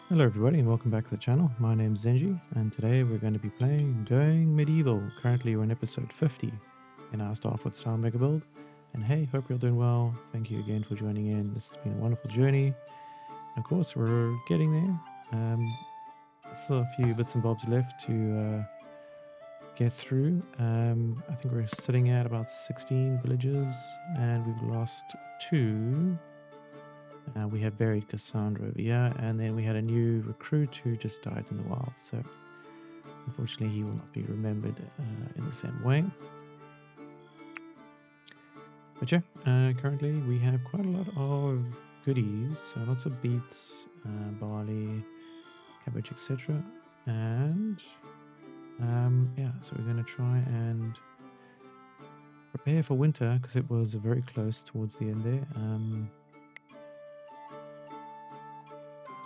Hello everybody and welcome back to the channel. My name's Zenji and today we're going to be playing Going Medieval. Currently we're in episode 50 in our Starfort style mega build. And hey, hope you're doing well. Thank you again for joining in. This has been a wonderful journey. And of course we're getting there. Still a few bits and bobs left to get through. I think we're sitting at about 16 villages and we've lost 2. We have buried Cassandra over here, and then we had a new recruit who just died in the wild. So, unfortunately, he will not be remembered in the same way. But yeah, currently we have quite a lot of goodies. So lots of beets, barley, cabbage, etc. And yeah, so we're going to try and prepare for winter because it was very close towards the end there.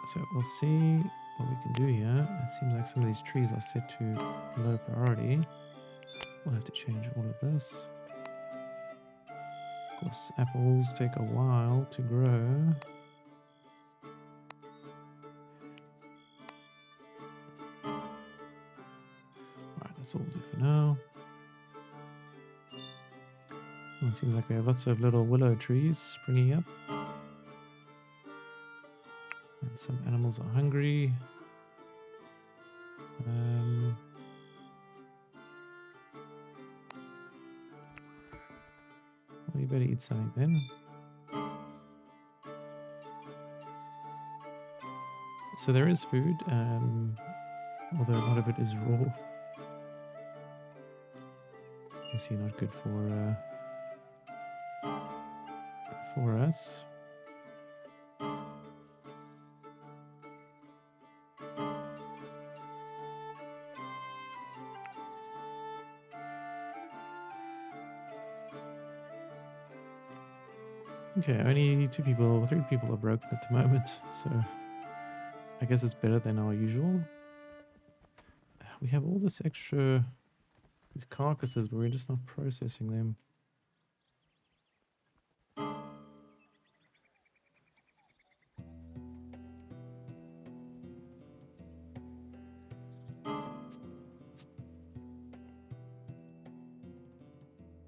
So we'll see what we can do here. It seems like some of these trees are set to low priority. We'll have to change all of this. Of course, apples take a while to grow. Alright, that's all we'll do for now. Well, it seems like we have lots of little willow trees springing up. And some animals are hungry. Well, you better eat something then. So there is food, although a lot of it is raw. Obviously not good for us. Okay, only 3 people are broken at the moment, so I guess it's better than our usual. We have all this extra, these carcasses, but we're just not processing them.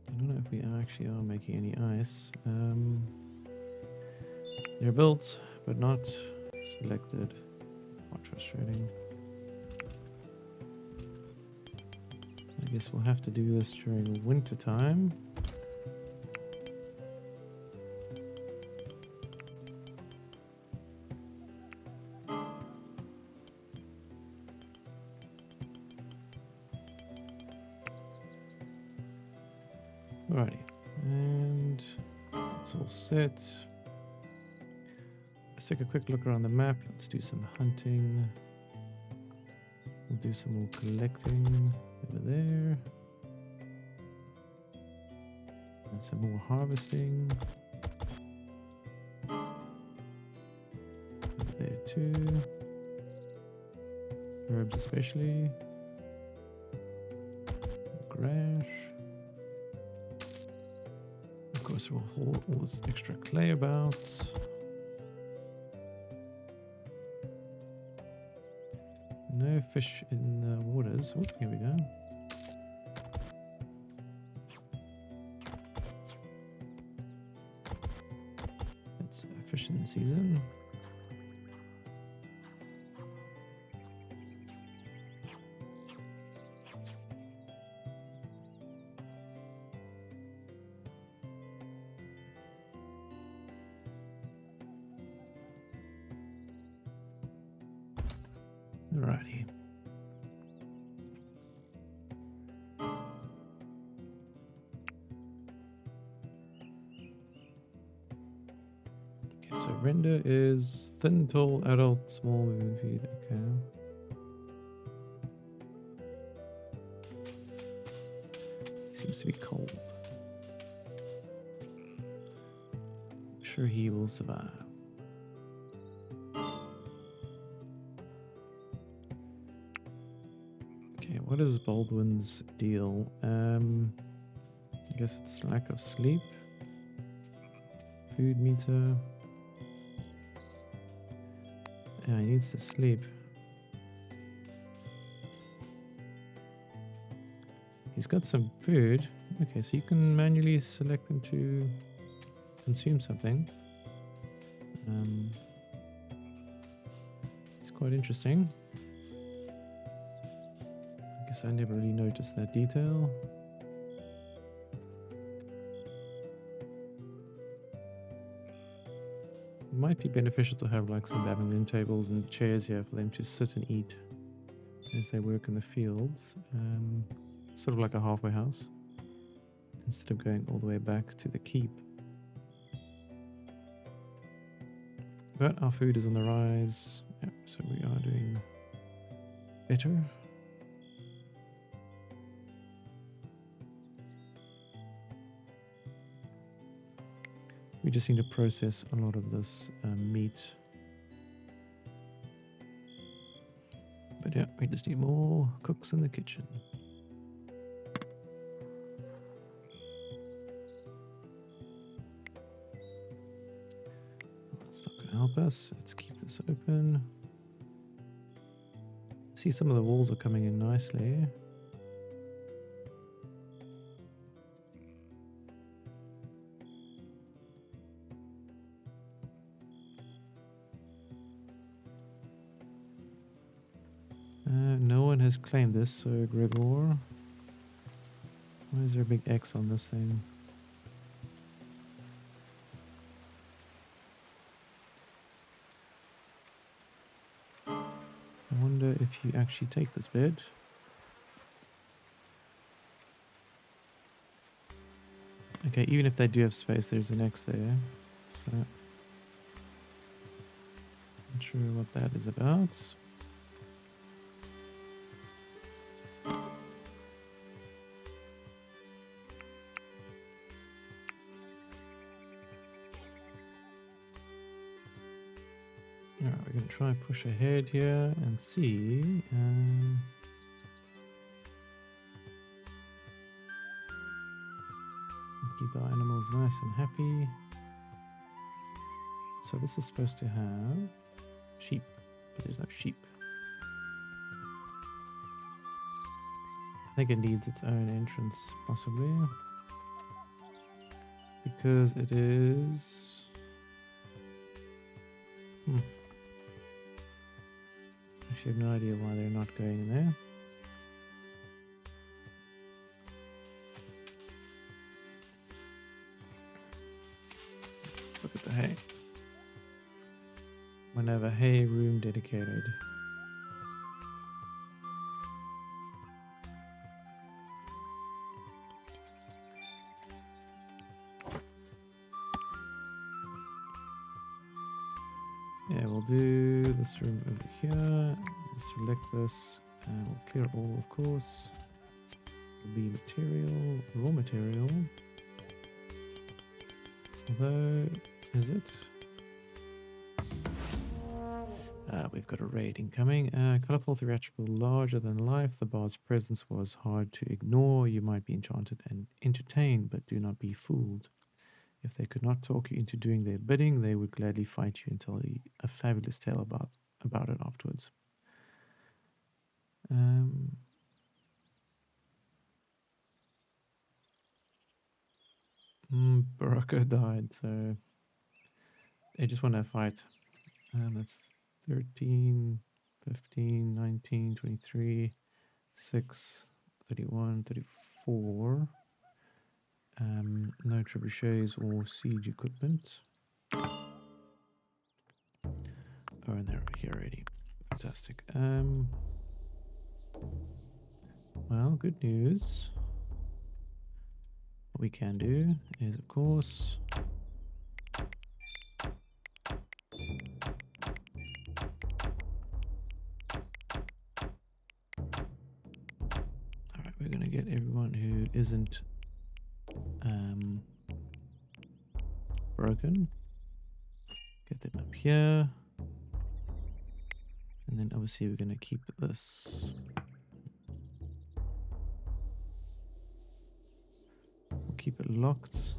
I don't know if we actually are making any ice. They're built, but not selected. Quite frustrating. I guess we'll have to do this during winter time. Alrighty, and it's all set. Let's take a quick look around the map. Let's do some hunting. We'll do some more collecting over there. And some more harvesting. Over there too. Herbs especially. Grass. Of course, we'll haul all this extra clay about. No fish in the waters. Oh, here we go. It's fishing season. Alrighty. Okay, so render is thin, tall, adult, small, moving feed. Okay. Seems to be cold. I'm sure he will survive. What is Baldwin's deal? I guess it's lack of sleep. Food meter. Yeah, he needs to sleep. He's got some food. Okay, so you can manually select them to consume something. It's quite interesting. I guess I never really noticed that detail. It might be beneficial to have like some badminton tables and chairs here for them to sit and eat as they work in the fields. Sort of like a halfway house, instead of going all the way back to the keep. But our food is on the rise. Yep, so we are doing better. We just need to process a lot of this meat. But yeah, we just need more cooks in the kitchen. That's not going to help us. Let's keep this open. See, some of the walls are coming in nicely. No one has claimed this, so Gregor. Why is there a big X on this thing? I wonder if you actually take this bed. Okay, even if they do have space, there's an X there. So, not sure what that is about. Alright, we're going to try and push ahead here and see. Keep our animals nice and happy. So this is supposed to have sheep, but there's no sheep. I think it needs its own entrance, possibly. Because it is... Actually, I have no idea why they're not going in there. Look at the hay. We'll have a hay room dedicated. Yeah, we'll do this room over here. Select this, and we'll clear all, of course. The material, raw material. Although, is it? We've got a raid incoming. Colorful, theatrical, larger than life. The bard's presence was hard to ignore. You might be enchanted and entertained, but do not be fooled. If they could not talk you into doing their bidding, they would gladly fight you and tell you a fabulous tale about it afterwards. Barocco died, so they just want to fight. That's 13, 15, 19, 23, 6, 31, 34. No trebuchets or siege equipment. Oh, and they're here already. Fantastic. Well, good news. What we can do is, of course, alright, we're gonna get everyone who isn't broken. Get them up here. And then obviously we're gonna keep this. We'll keep it locked.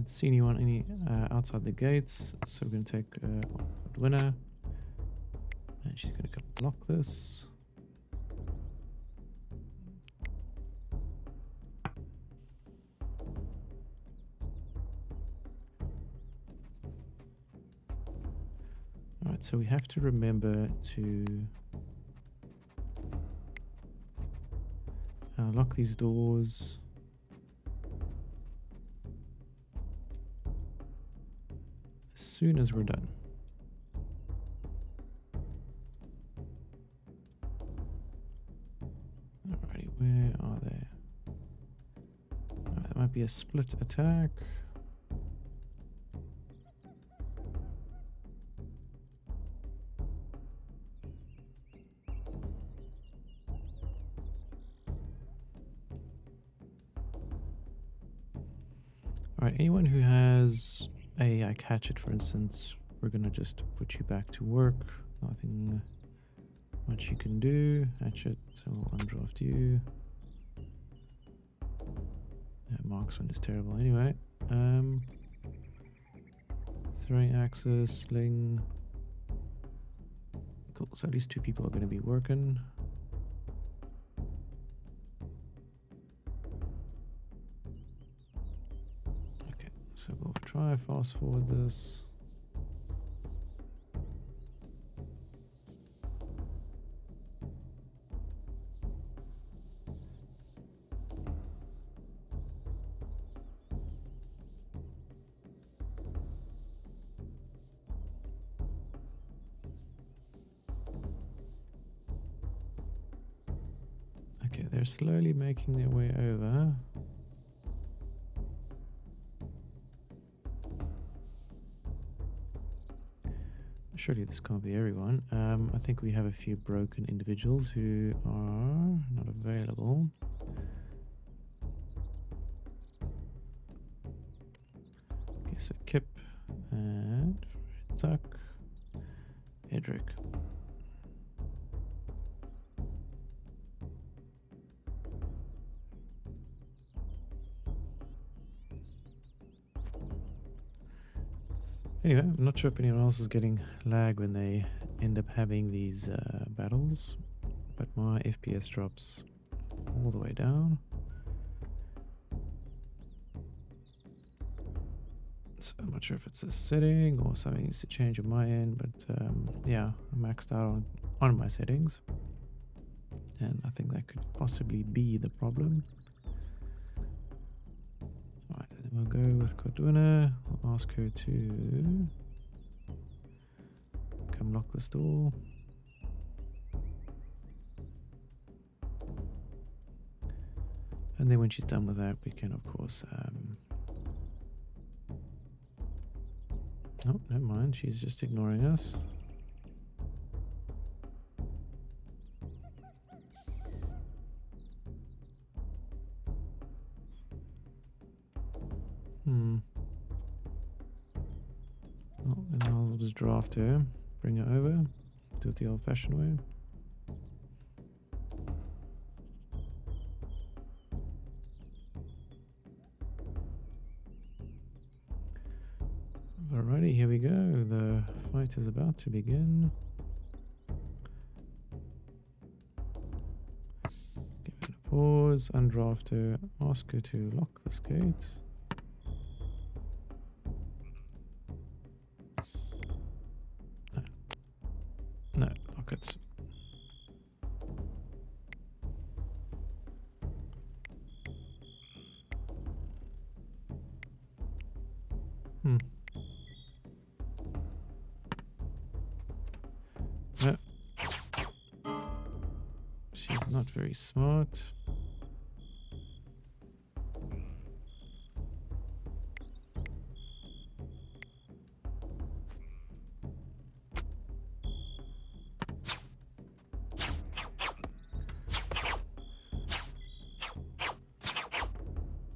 Don't see anyone outside the gates, so we're going to take winner, and she's going to come block this. Alright, so we have to remember to lock these doors. As soon as we're done. Alrighty, where are they? Alright, that might be a split attack. Alright, anyone who has a hatchet, for instance, we're going to just put you back to work. Nothing much you can do. Hatchet, so we'll undraft you. Yeah, marksman is terrible anyway. Throwing axes, sling. Cool, so at least 2 people are going to be working. So we'll try fast forward this. Okay, they're slowly making their way over. Surely this can't be everyone. I think we have a few broken individuals who are not available. Okay, so Kip and Tuck, Edric. Anyway, I'm not sure if anyone else is getting lag when they end up having these battles, but my FPS drops all the way down. So I'm not sure if it's a setting or something needs to change on my end, but yeah, I maxed out on my settings, and I think that could possibly be the problem. Right, then we'll go with Corduna. I'll ask her to come lock this door. And then when she's done with that, we can, of course... oh, never mind. She's just ignoring us. Oh, and I'll just draft her, bring her over, do it the old-fashioned way. Alrighty, here we go. The fight is about to begin. Give it a pause, undraft her, ask her to lock this gate. No, lock it. No. She's not very smart.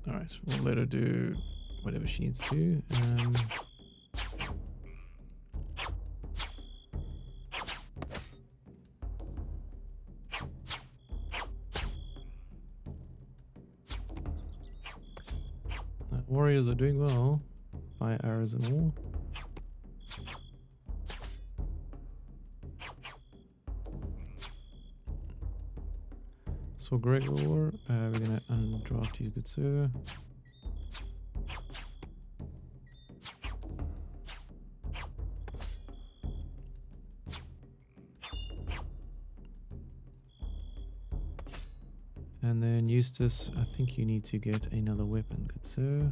Alright, so we'll let her do whatever she needs to. Warriors are doing well. fire arrows and all. So Gregor, we're gonna undraft you, good sir. And then Eustace, I think you need to get another weapon, good sir.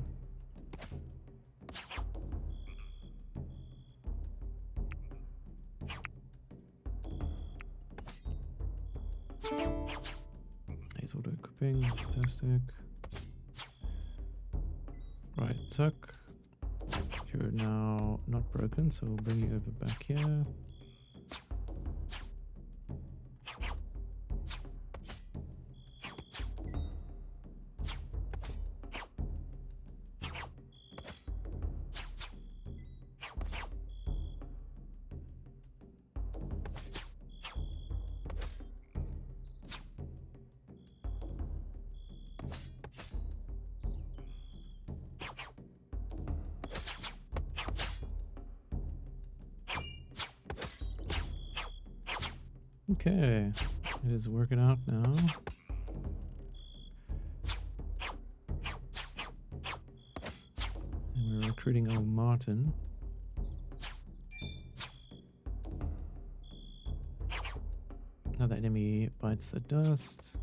He's auto equipping, fantastic. Right, Tuck. You're now not broken, so we'll bring you over back here. Okay, it is working out now. And we're recruiting old Martin. Another enemy bites the dust.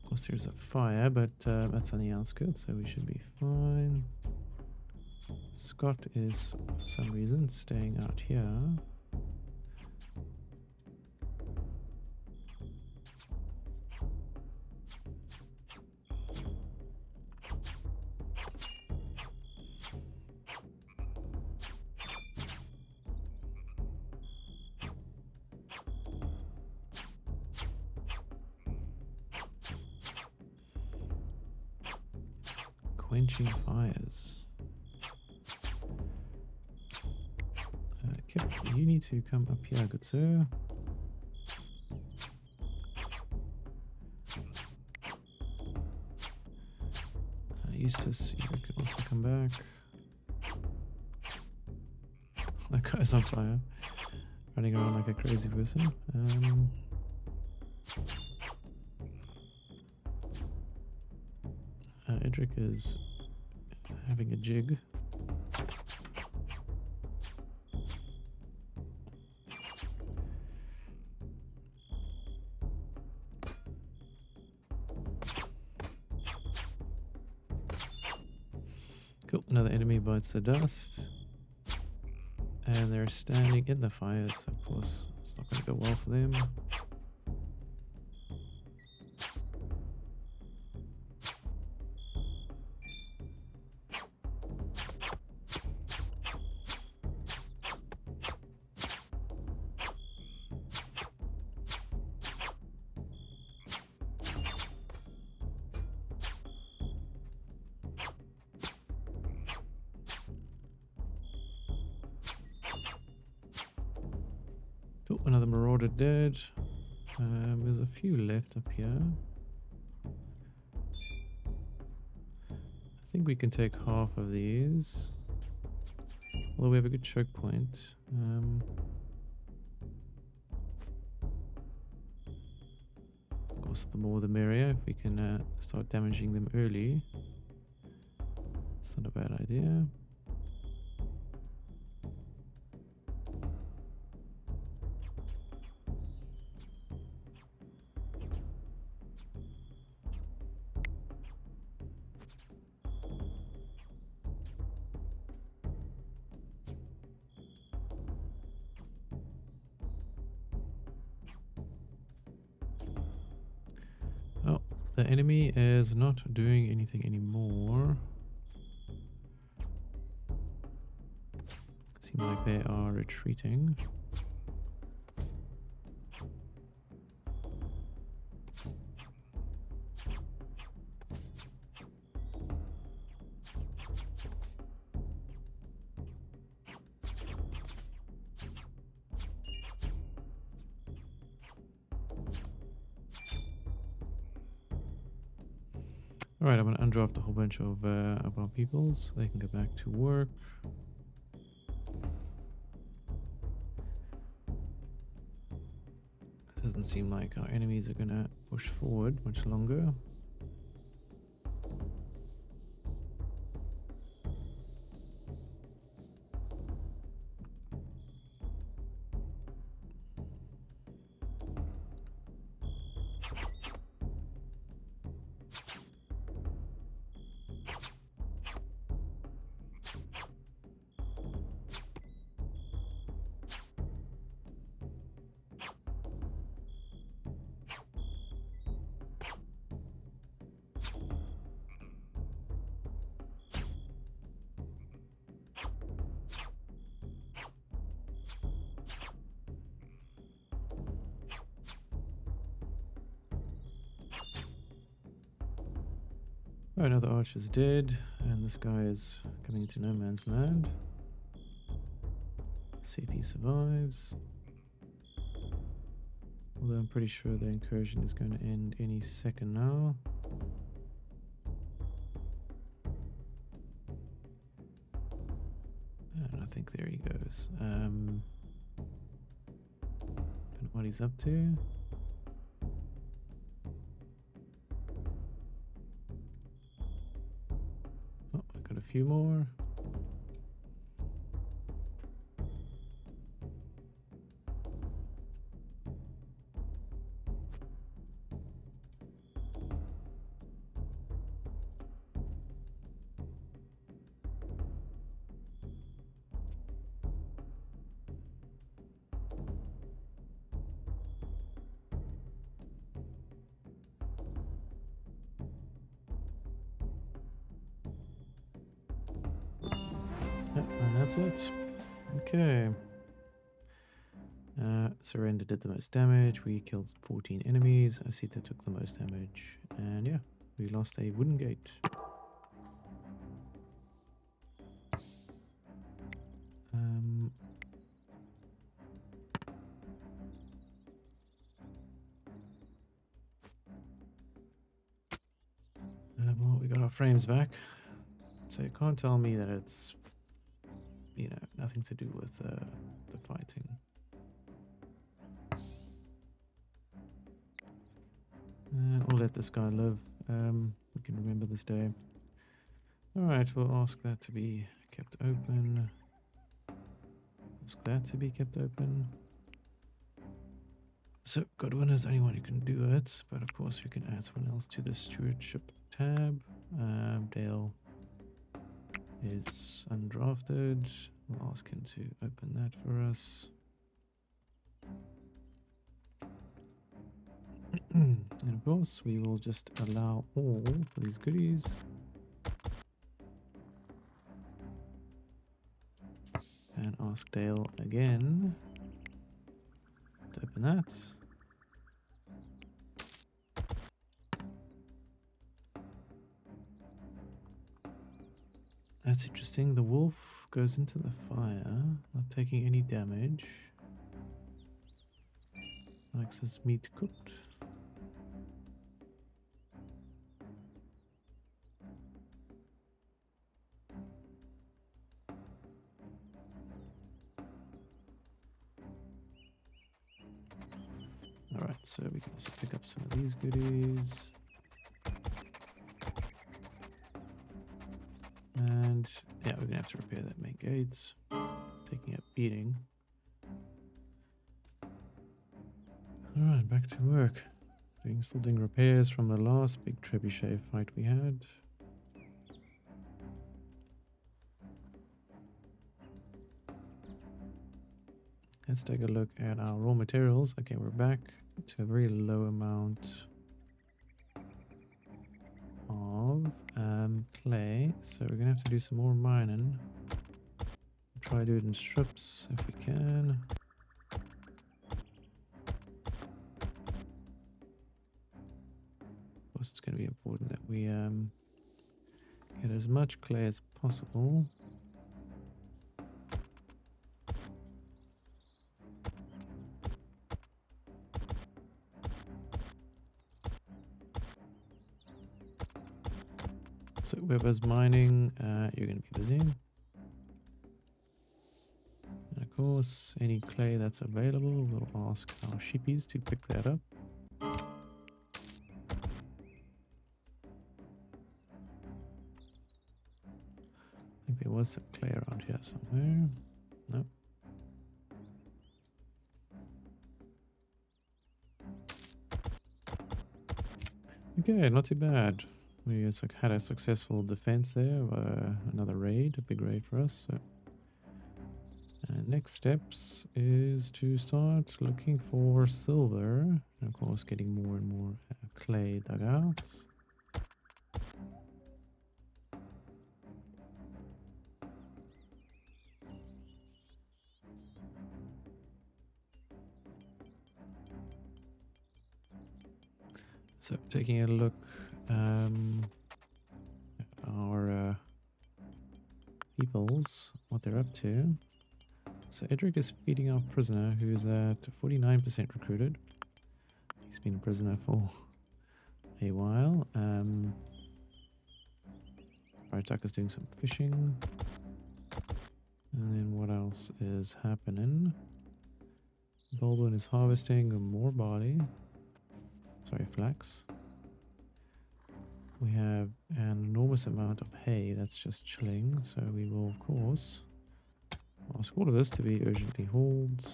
Of course there's a fire, but that's on the outskirts, so we should be fine. Scott is, for some reason, staying out here. Quenching fires. Kip, you need to come up here, good sir. Eustace, you can also come back. That guy's on fire, running around like a crazy person. Edric is having a jig. Cool, another enemy bites the dust. And they're standing in the fires, so of course it's not going to go well for them. Oh, another marauder dead. There's a few left up here. I think we can take half of these. Although we have a good choke point. Of course, the more the merrier. If we can start damaging them early, it's not a bad idea. Oh, the enemy is not doing anything anymore. Seems like they are retreating. Alright, I'm going to undraft a whole bunch of our peoples. They can go back to work. It doesn't seem like our enemies are going to push forward much longer. Oh, another archer's dead, and this guy is coming into no man's land. See if he survives. Although I'm pretty sure the incursion is going to end any second now. And I think there he goes. Don't know what he's up to. Oh, I got a few more. Yep, and that's it. Okay. Surrender did the most damage. We killed 14 enemies. Osita took the most damage. And yeah, we lost a wooden gate. Well, we got our frames back. So you can't tell me that it's, you know, nothing to do with the fighting. I'll let this guy live. We can remember this day. Alright, we'll ask that to be kept open. Ask that to be kept open. So, Godwin is anyone who can do it, but of course we can add someone else to the stewardship tab. Dale is undrafted. We'll ask him to open that for us. And of course, we will just allow all for these goodies. And ask Dale again to open that. That's interesting. The wolf goes into the fire, not taking any damage. Likes his meat cooked. Alright, so we can also pick up some of these goodies. And yeah, we're gonna have to repair that main gate. Taking a beating. Alright, back to work. Still doing repairs from the last big trebuchet fight we had. Let's take a look at our raw materials. Okay, we're back to a very low amount of clay, so we're gonna have to do some more mining. Try to do it in strips if we can. Of course, it's going to be important that we get as much clay as possible. whoever's mining, you're going to be busy. And of course, any clay that's available, we'll ask our sheepies to pick that up. I think there was some clay around here somewhere. No. Okay, not too bad. We had a successful defense there. Another raid, a big raid for us. So. Next steps is to start looking for silver. And of course, getting more and more clay dugouts. So taking a look at our peoples, what they're up to. So Edric is feeding our prisoner who's at 49% recruited. He's been a prisoner for a while. Rytak is doing some fishing. And then what else is happening? Baldwin is harvesting more barley. Sorry, flax. We have an enormous amount of hay that's just chilling, so we will of course ask all of this to be urgently hauled.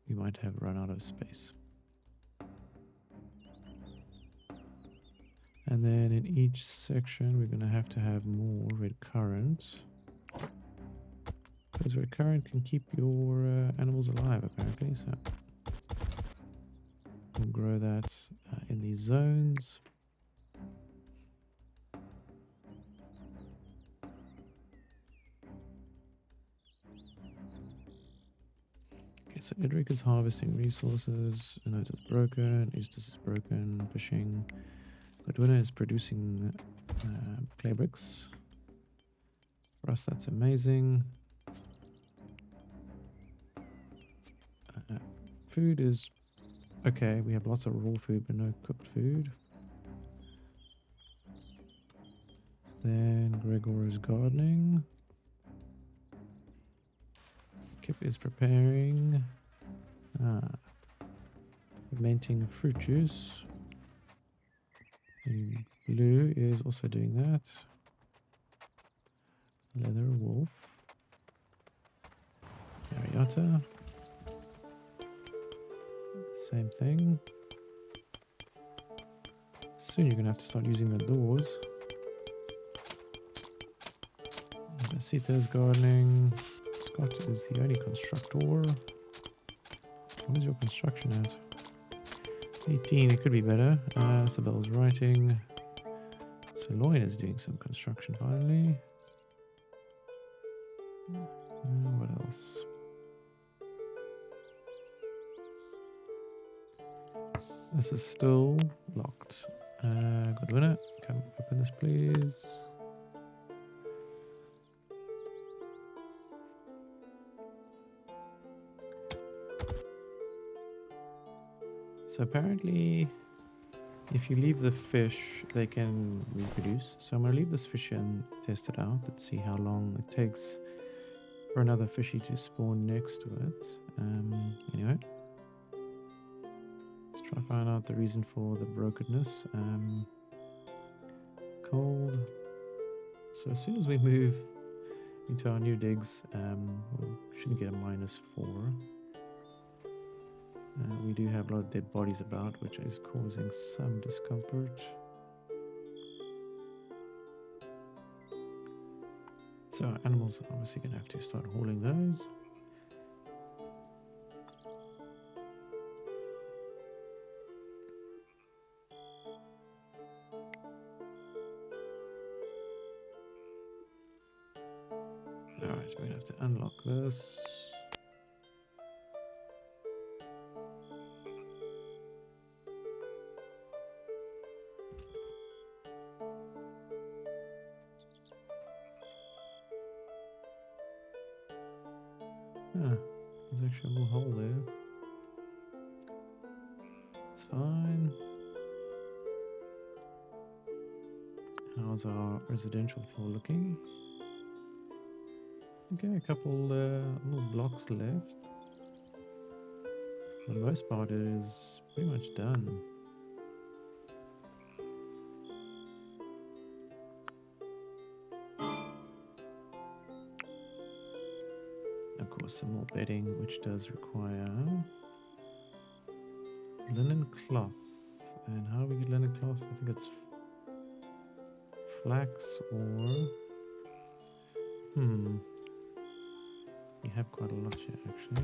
We might have run out of space. And then in each section we're going to have more red currant. Because red currant can keep your animals alive apparently, so we'll grow that in these zones. Okay, so Edric is harvesting resources. Notice is broken, Eustace is broken, fishing. Godwina is producing clay bricks. For us that's amazing. Food is okay, we have lots of raw food but no cooked food. Then Gregor is gardening. Kip is preparing fermenting fruit juice. And Blue is also doing that. Leather wolf. Ariata. Same thing. Soon you're gonna have to start using the doors. Basita is gardening. Scott is the only constructor. What is your construction at? 18, it could be better. Sabelle's writing. Saloin is doing some construction finally. What else? This is still locked. Godwina, come open this please. So apparently, if you leave the fish, they can reproduce. So I'm going to leave this fish and test it out. Let's see how long it takes for another fishy to spawn next to it. Anyway. Let's try to find out the reason for the brokenness. Cold. So as soon as we move into our new digs, we shouldn't get a -4. We do have a lot of dead bodies about, which is causing some discomfort. So our animals are obviously going to have to start hauling those. Alright, we're going to have to unlock this. There's actually a little hole there. It's fine. How's our residential floor looking? Okay, a couple little blocks left. For the most part, it is pretty much done. Of course, some more bedding, which does require linen cloth. And how do we get linen cloth? I think it's flax or... We have quite a lot here, actually.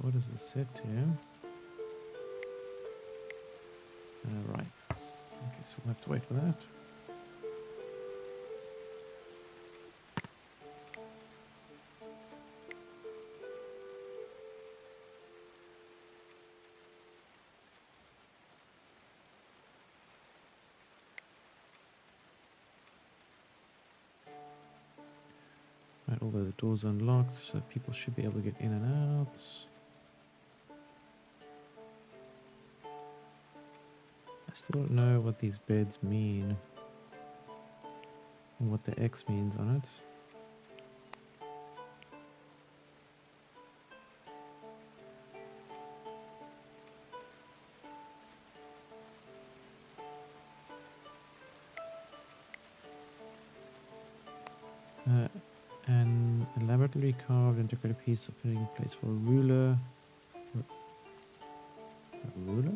What is the set here? Right. Okay, so we'll have to wait for that. Right, all those doors unlocked, so people should be able to get in and out. I still don't know what these beds mean. And what the X means on it. An elaborately carved integrated piece of fitting place for a ruler. A ruler?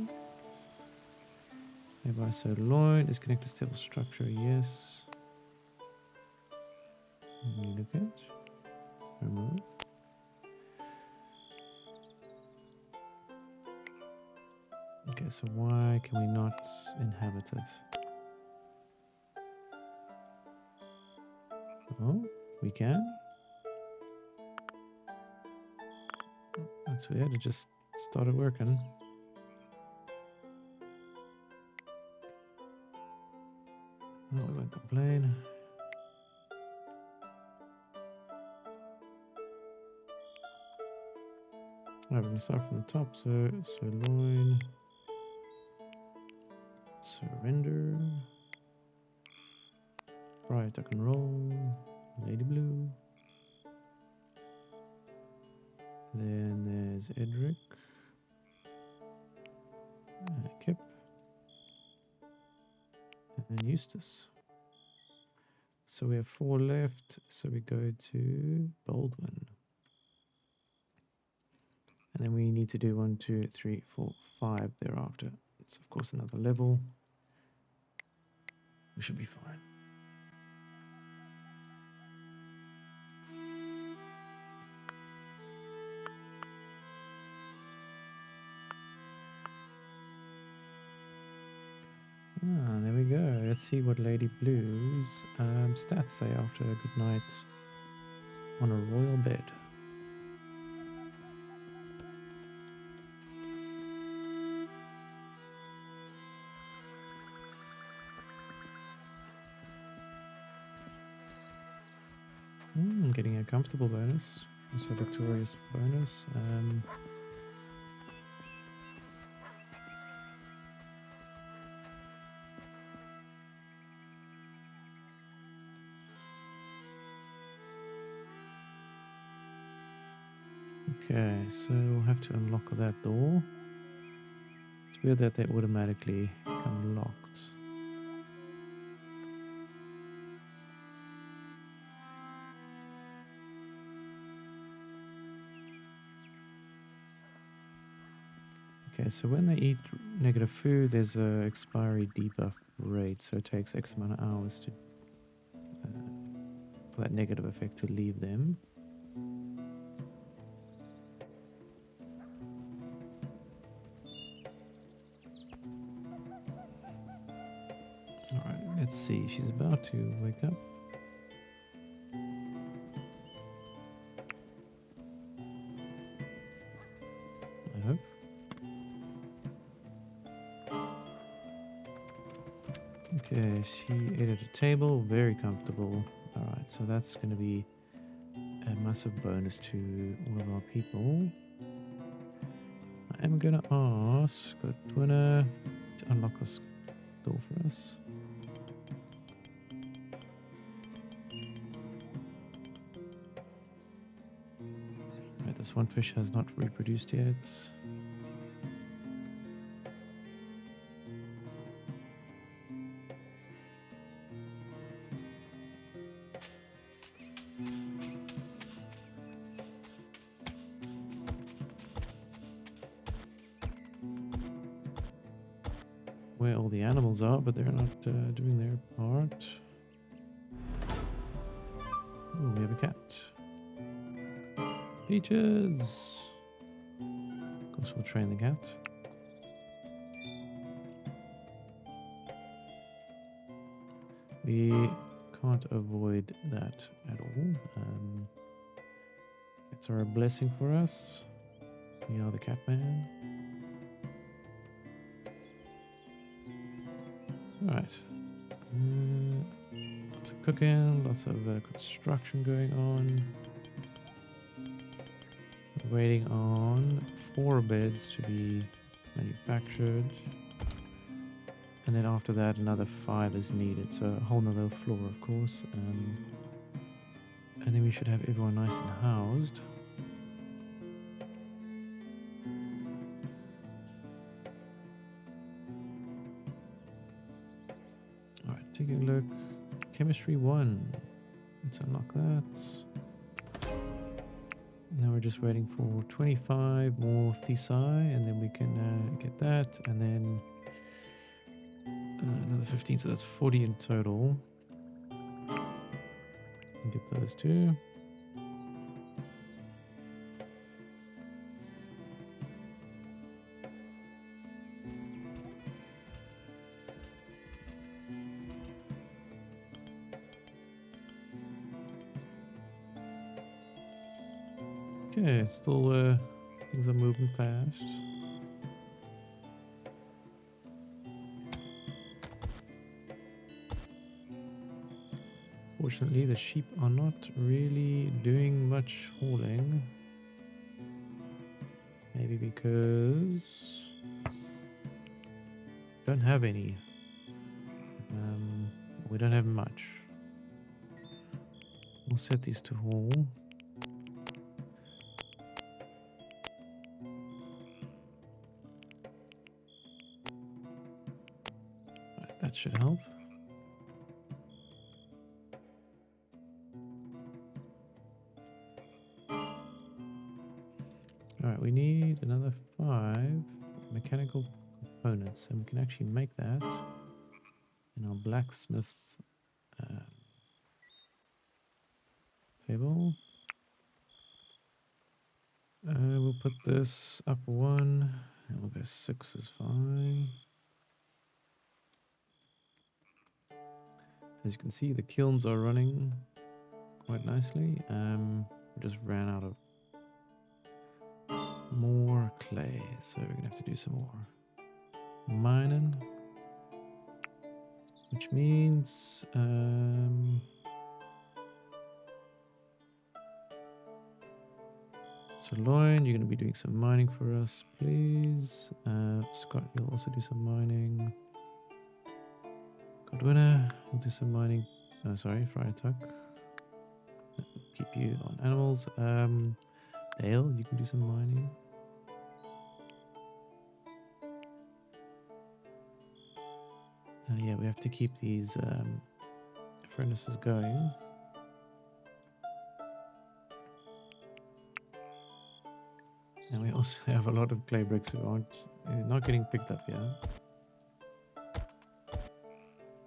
Nearby sirloin is connected to stable structure, yes. Look at. Remove. Okay, so why can we not inhabit it? Oh, we can? That's weird, it just started working. Oh, we won't complain. Alright, we're going to start from the top. So, sirloin. Surrender. Right, I can roll. Lady Blue. Then there's Edric. Kip. And then Eustace. So we have 4 left. So we go to Baldwin. And then we need to do 1, 2, 3, 4, 5 thereafter. It's of course another level. We should be fine. Ah, there we go. Let's see what Lady Blue's stats say after a good night on a royal bed. Getting a comfortable bonus. Also victorious bonus. Okay, so we'll have to unlock that door. It's weird that they automatically come locked. Okay, so when they eat negative food, there's a expiry debuff rate, so it takes X amount of hours to for that negative effect to leave them. Alright, let's see. She's about to wake up. I hope. Okay, she ate at a table, very comfortable. Alright, so that's going to be a massive bonus to all of our people. I am gonna ask Godwinner to unlock this door for us. Right, this one fish has not reproduced yet. Where all the animals are, but they're not doing their part. Oh, we have a cat. Peaches! Of course, we'll train the cat. We can't avoid that at all. Cats are a blessing for us. We are the cat man. Alright. Lots of cooking, lots of construction going on. We're waiting on 4 beds to be manufactured. And then after that, another 5 is needed. So a whole nother floor, of course. And then we should have everyone nice and housed. Alright, taking a look. Chemistry 1. Let's unlock that. Now we're just waiting for 25 more Thesi, and then we can get that. And then another 15, so that's 40 in total. And get those two. Okay, still things are moving fast. Fortunately, the sheep are not really doing much hauling. Maybe because we don't have any. We don't have much. We'll set these to haul. Right, that should help. Alright, we need another 5 mechanical components, and we can actually make that in our blacksmith table. We'll put this up 1, and we'll go 6 is fine. As you can see, the kilns are running quite nicely. We just ran out of more clay, so we're gonna have to do some more mining, which means Sirloin, you're gonna be doing some mining for us, please. Scott, you'll also do some mining. Godwinner, you'll do some mining. Oh, sorry, Friar Tuck. Keep you on animals. Dale, you can do some mining. Yeah, we have to keep these furnaces going. And we also have a lot of clay bricks who aren't not getting picked up here.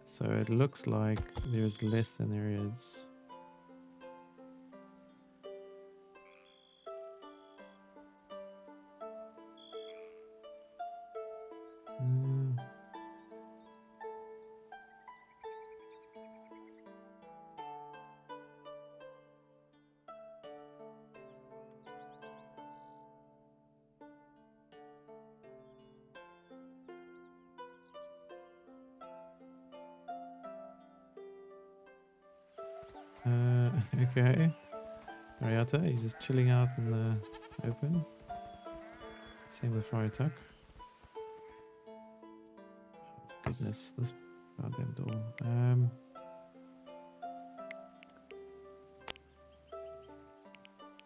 So it looks like there's less than there is. Okay. Ariata, he's just chilling out in the open. Same with Friartuck. Goodness, this goddamn door.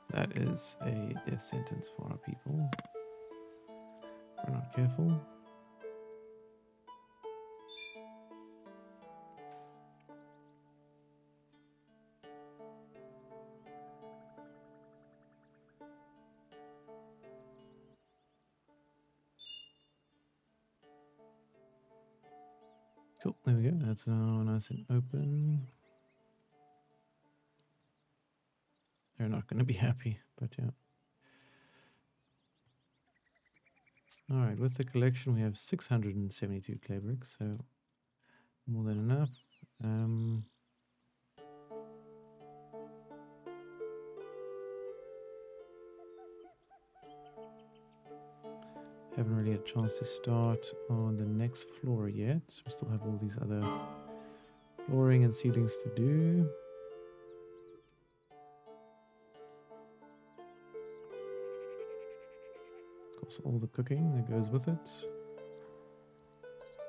That is a death sentence for our people. If we're not careful. Cool, there we go. That's now nice and open. They're not going to be happy, but yeah. Alright, with the collection we have 672 clay bricks, so more than enough. Haven't really had a chance to start on the next floor yet. We still have all these other flooring and ceilings to do. Of course, all the cooking that goes with it.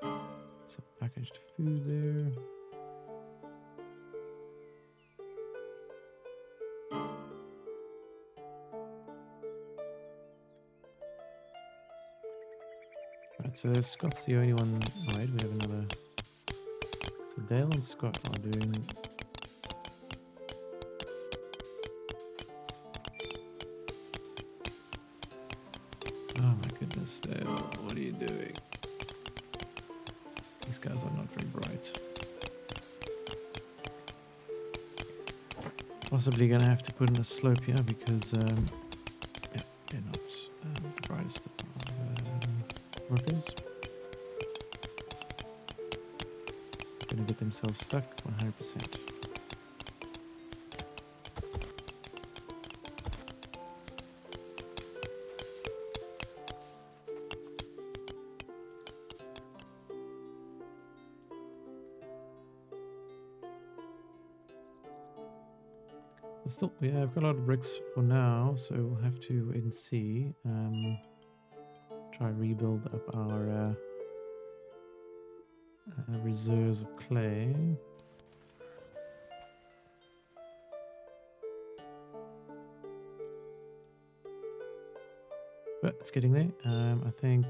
Some packaged food there. Right, so Scott's the only one. Alright, we have another. So Dale and Scott are doing. Oh my goodness, Dale, what are you doing? These guys are not very bright. Possibly gonna have to put in a slope here because yeah, they're not the brightest of workers. Gonna get themselves stuck 100%. But still, yeah, I've got a lot of bricks for now, so we'll have to wait and see. Try rebuild up our reserves of clay. But it's getting there. I think,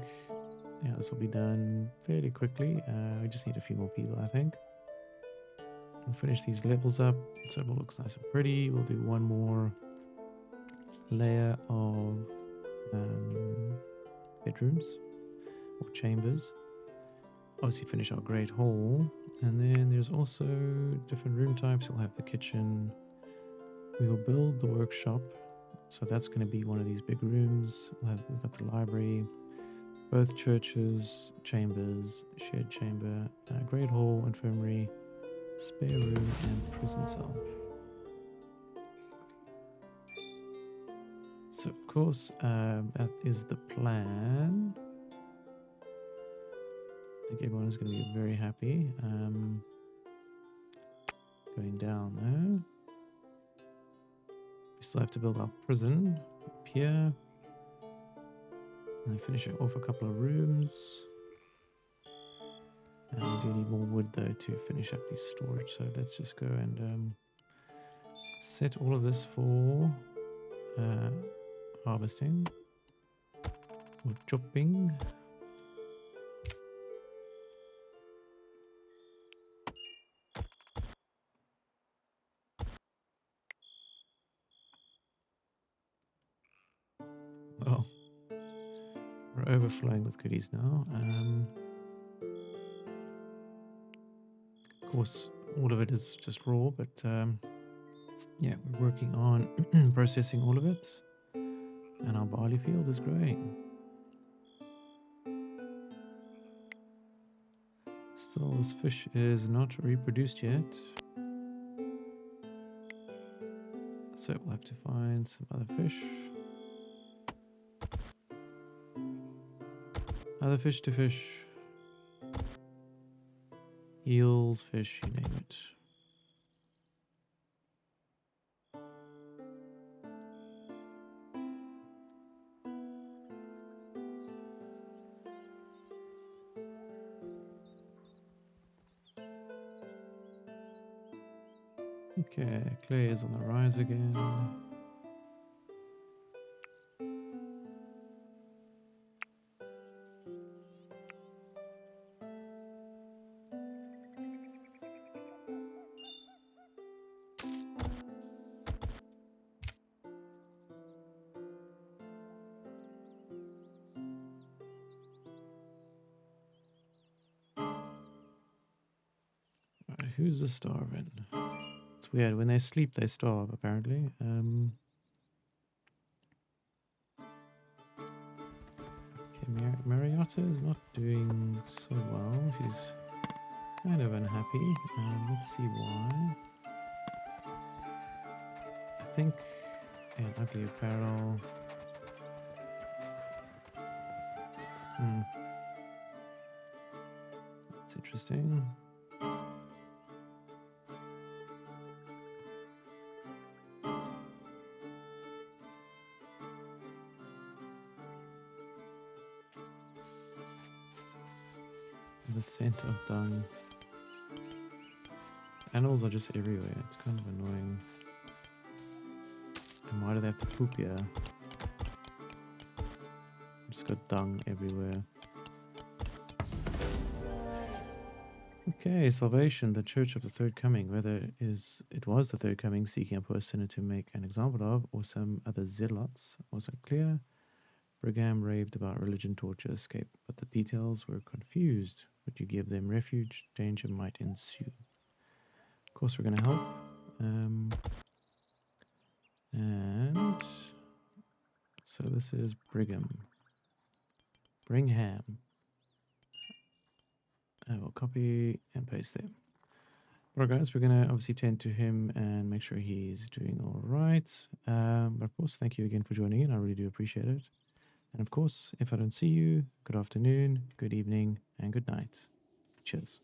yeah, this will be done fairly quickly. We just need a few more people, I think. We'll finish these levels up so it all looks nice and pretty. We'll do one more layer of bedrooms or chambers. Obviously finish our great hall, and then there's also different room types. We'll have the kitchen. We will build the workshop, so that's going to be one of these big rooms. We've got the library, both churches, chambers, shared chamber, great hall, infirmary, spare room, and prison cell. So of course that is the plan. I think everyone is going to be very happy. Going down there. We still have to build our prison up here. And finish it off a couple of rooms. And we do need more wood though to finish up these storage. So let's just go and set all of this for harvesting or chopping. Well, we're overflowing with goodies now. Of course, all of it is just raw, but yeah, we're working on processing all of it, and our barley field is growing. Still, this fish is not reproduced yet, so we'll have to find some other fish. Other fish to fish. Eels, fish, you name it. Okay, Clay is on the rise again. Right, who's the starving? It's weird. When they sleep, they starve, apparently. Okay, Marietta is not doing so well. She's kind of unhappy. Let's see why. I think an ugly apparel. That's interesting. The scent of dung. Animals are just everywhere. It's kind of annoying. And why do they have to poop here? Just got dung everywhere. Okay, salvation, the Church of the Third Coming. Whether it was the Third Coming seeking a poor sinner to make an example of, or some other zealots, wasn't clear. Brigham raved about religion, torture, escape, but the details were confused. Would you give them refuge? Danger might ensue. Of course, we're going to help. And so this is Brigham. I will copy and paste there. Alright guys, we're going to obviously tend to him and make sure he's doing all right. But of course, thank you again for joining in. I really do appreciate it. And of course, if I don't see you, good afternoon, good evening, and good night. Cheers.